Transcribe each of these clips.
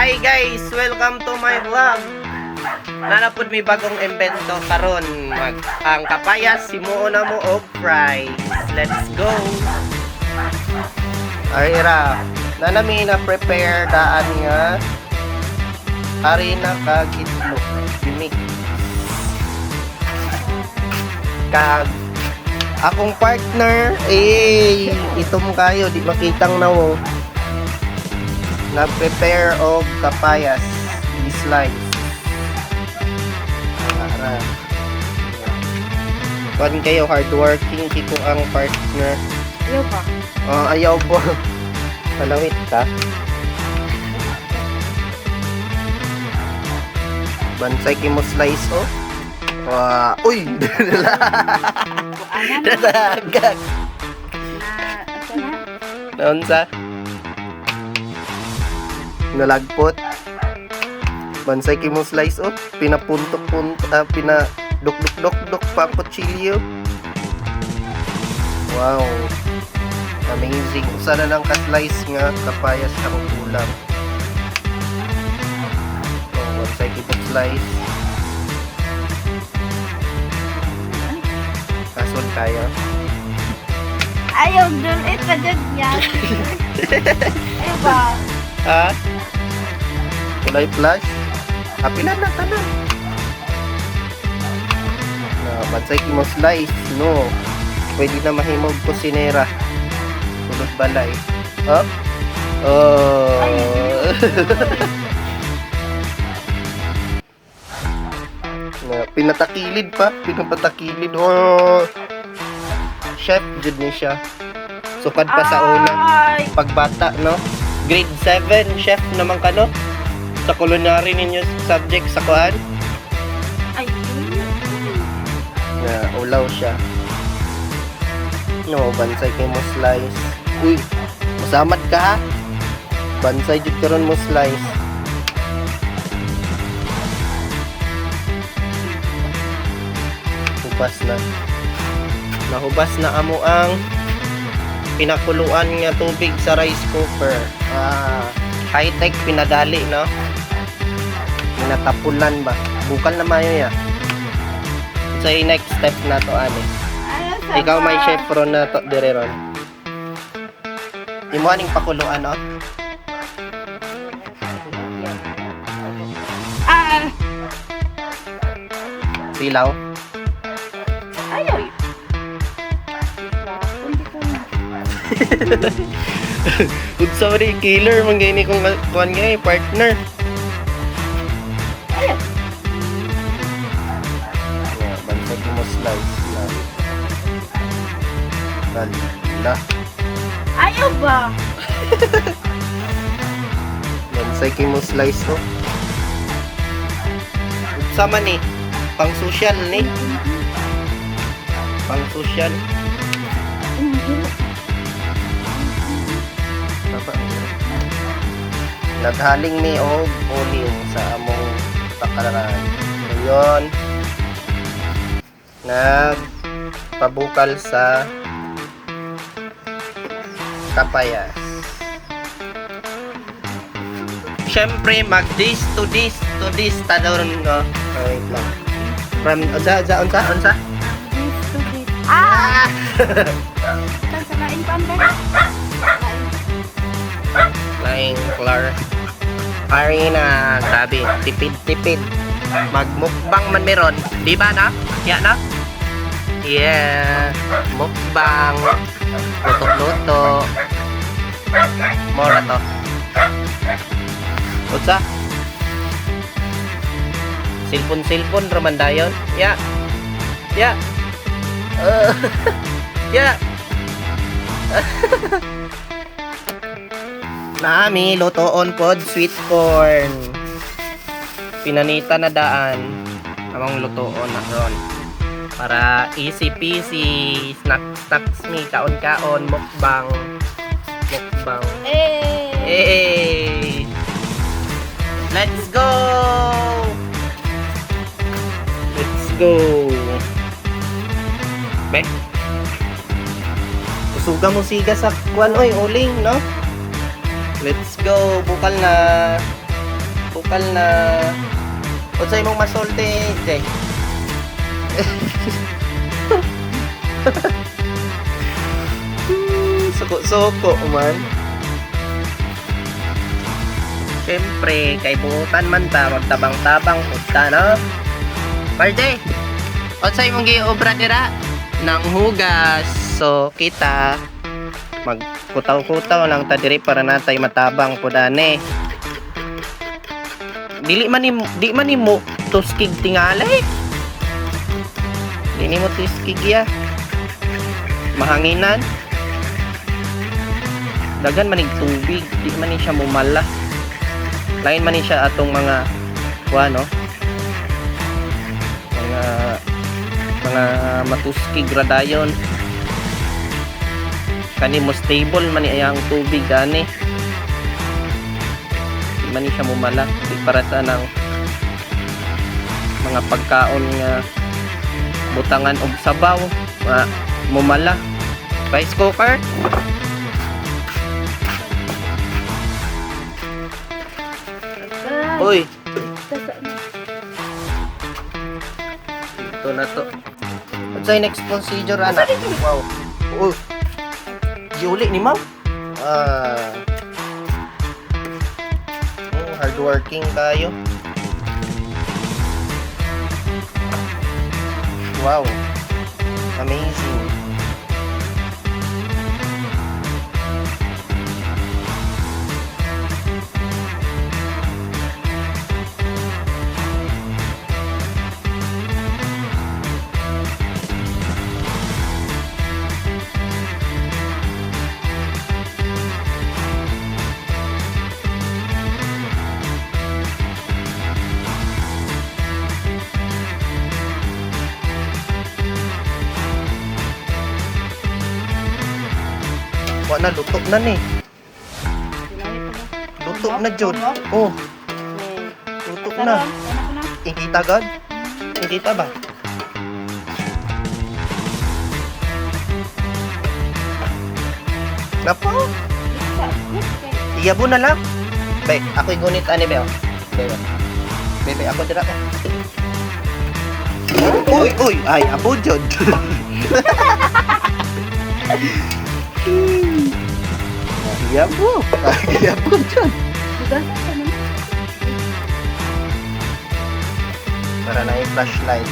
Hi guys! Welcome to my vlog. Nanapod may bagong invento karon. Ang kapayas simuon na mo og fries. Let's go! Arira, nanami na prepare daan nga harina kag itlog. Bimik. Kag akong partner, itom kayo, di makitang nawo. Nag-prepare og kapayas, i-slice. Para kuan kayo, hardworking kiko ang partner. Ayaw pa. Ayaw po. Palawit ka. Bansay kimo slice oh. Uy! Dadagag. Naunsa? Nalagpot. Bansay kimo slice oh. Pinapuntok-puntok, pinaduk-duk-duk pa ang kutsilyo. Wow. Amazing. Usa na lang ka-slice nga kapayas ang ulam. Bansay kimo slice. Kason kaya. Ayaw dun. Ito dun yan. Ayaw ba? Ha? Kulay flash? Apilan na tanan. Bansay kimo slice, no? Pwede na mahimog kusinera. Sulod balay. Up? Pinatakilid pa. Pinapatakilid. Chef, jud ni siya. Sukad pa sa una. Pagbata, no? Grade 7, chef naman ka, no? Sa culinary ninyo subject sa kuan. Ay. Ulaw siya. No, bansay kay mo slice. Uy, masamad ka ha? Bansay jud karon mo slice. Hubas na. Nahubas na amo ang pinakuluan nga tubig sa rice cooker. High-tech pinadali, no? Pinatapulan ba? Bukal na mayo ya. So, next step na to, ani. Ikaw may chef ron na to, dire ron. Imo aning pakuluan, no? Silaw. Ayaw. Good sorry, killer man gani kung kuan nga partner. Ayaw. Bansay mo slice na. Dala. Ayaw ba? Bansay mo slice no. Sama ni pang social ni. Pang social. Naghaling ni og onion sa among takaran. Ngayon, nagpabukal sa kapayas. Siyempre, mag-this to this tadawron ko. Wait lang. From, unsa? This to this. Kan sa lain pa ba? Flying Clar. Harina, grabe, tipid. Magmukbang man meron, di ba na? Ya na? Yeah, mukbang, luto-luto. Mora to. Utsa? Silpon ramandayon. Ya. Ya. Ya. Nami, lutoon pod sweet corn. Pinanita na daan. Among lutoon na ron. Para easy peasy. Snacks mi. Kaon-kaon. Mukbang. Hey! Let's go! Be? Usuga mo siga sa kuan oy, uling, no? Let's go, bukal na. lokal na unsay mong masulti, Jay? Suko-suko man. Siyempre, kay buutan man ta, magtabang-tabang punta, no? Parjay, unsay mong giobra dira? Nang hugas. So, kita, magkutaw-kutaw lang ta diri para natay matabang po dani. Di man nimo tuskig tingalay. Di nimo tuskig ya. Mahanginan. Dagan manig tubig, di man ni siya mumala. Lain man ni siya atong mga no? Mga matuskig radayon. Kani mo stable man ni ang tubig gani. Di man ni siya mumala. Di para sa nang mga pagkaon nga butangan og sabaw, mumala. Rice cooker. Uy, ito na to. Unsay next procedure ana? Wow. Oh. Giuli ni ma'am. Hardworking kayo. Wow. Amazing. Wala na, lutok na ni. Lutok na, Jod. Oh, lutok na. Ikita, God? Ikita ba? Napo? Iyabo na lang. Be, ako'y gunit ani, Beo. Bebe, ako dira ka. Uy, ay, abo, Jod. Iyabo. Iyabo, Jod. Para na yung flashlight.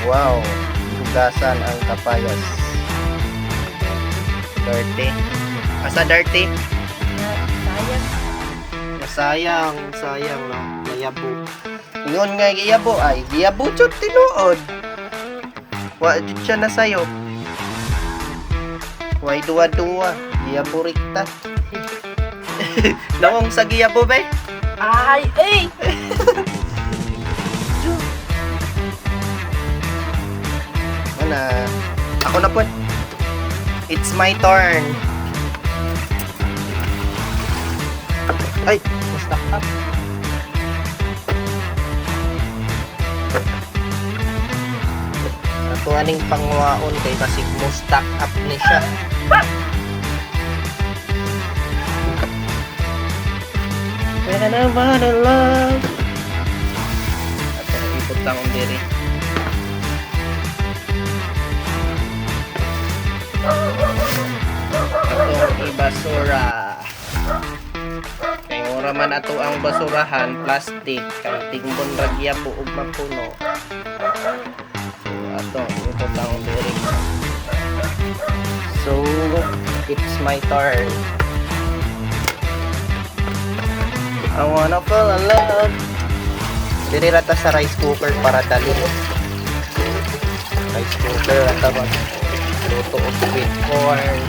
Wow. Hugasan ang kapayas. Dirty. Asa dirty? Sayang. Sayang, no? Giyabo. Ingon nga giyabo ay. Giyabo, Jod, tinuod. Wa jud siya na sayo. Way duwa-duwa. Giyabo rikta. Nawong sa giyabo, be? Ay, eh! Mana? Ako na po. It's my turn. Ay, mustak up. Ato aning pangwaon kay kasi mustak up ni siya. When I wanna love. Ato ipot lang ang diri. Atong ibasura. Kay ora man ato ang basurahan, plastic, kay tingbon ragya po ug mapuno. So ato ipot lang ang diri. So it's my turn. I wanna fall in love. Diri rata sa rice cooker para dali. Rice cooker rata ba? Luto o sweet corn.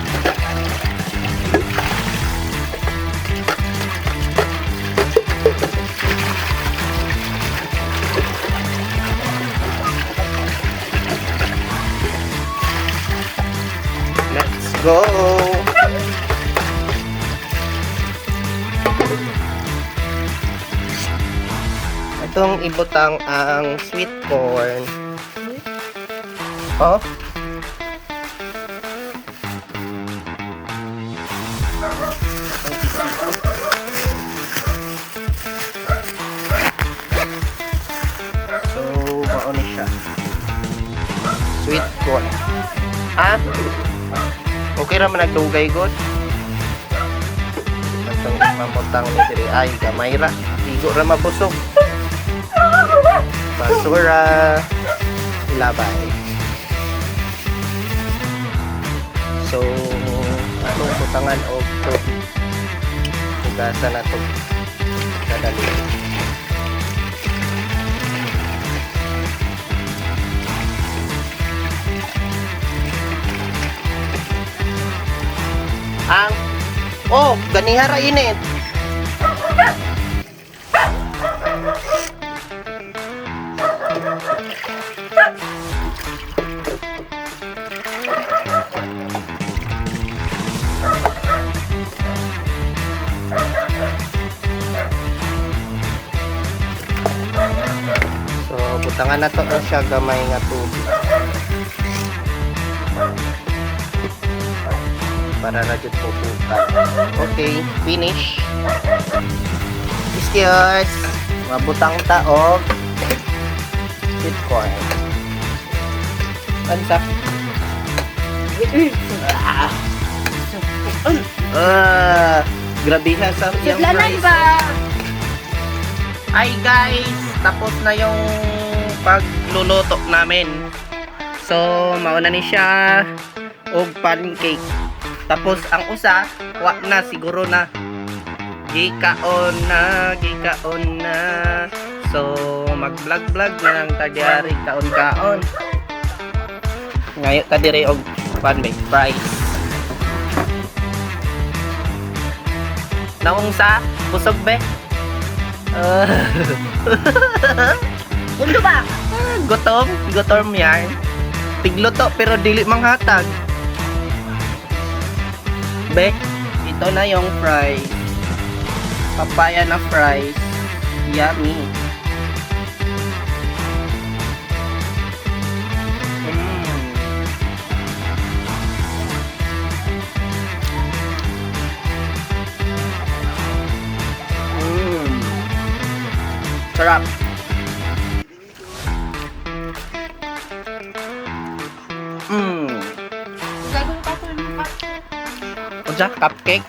Let's go! Itong ibutang ang sweet corn. Oh? God. Ha? Okay ra man nagdugay God. Atong mamutang ni diri ay gamay ra. Igo ra mabusog. Basura ilabay. So, anong butangan o to? Hugasan na to. Kadali. Ang oh, ganihara init. So, butangan na to siya gamay nga tubig. Para na dyan puputan. Okay, finish. Excuse. Mabutang taog. Sweet corn. Ansa? Grabe ha sa yung Sudlanan rice. ba? Ay guys, tapos na yung pagluluto namin. So, mauna ni siya og pancake. Tapos ang usa, wa na siguro na. Gikaon na. So, mag-vlog-vlog na lang tagyari kaon-kaon. Ngayon ta dire og pancake fries. Naong sa busog be. Undo ba? Gutom yan. Tigluto pero dili manghatag. Be, ito na yung fries. Papaya na fries. Yummy. Sarap. Gagawin pa ko ng Unsa cupcake?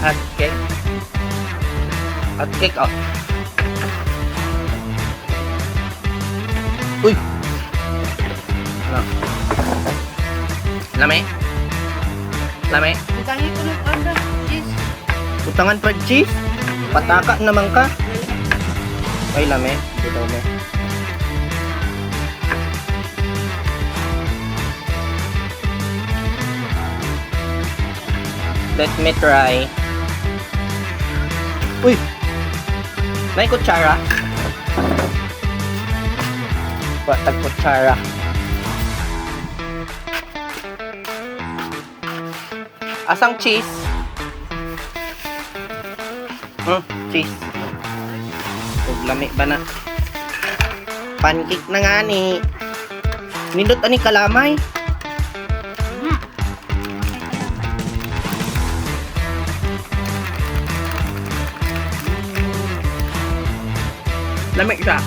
Hot cake. Hot cake oh. Uy. Ano? Lame. Butangin ko ng order. Cheese. Utangan pa cheese. Pataka naman ka. Ay lame. Dito mo. Let me try. Uy! May kutsara. Tag kutsara. Asang cheese? Cheese. Lami ba na? Pancake na nga ni. Nindot ani kalamay. Lami siya.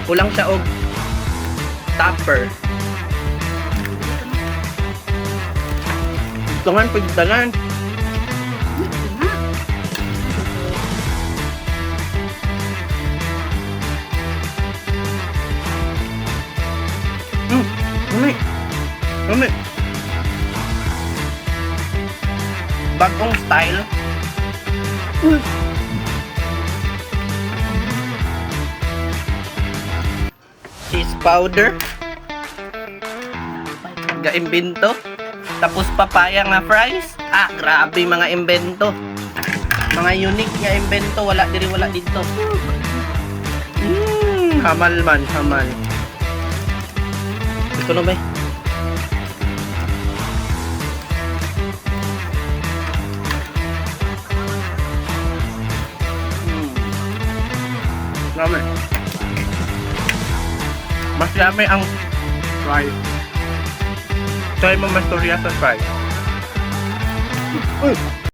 Kulang siya og topper. Tungan pagdalan. Lami. Bagong style. Cheese powder. Ga-imbento. Tapos papaya nga fries. Grabe mga imbento. Mga unique nga imbento. Wala dito. Hamal man, hamal. Ito na ba? Dami. Mas dami ang fries. Try mo mas storya sa fries. Uy!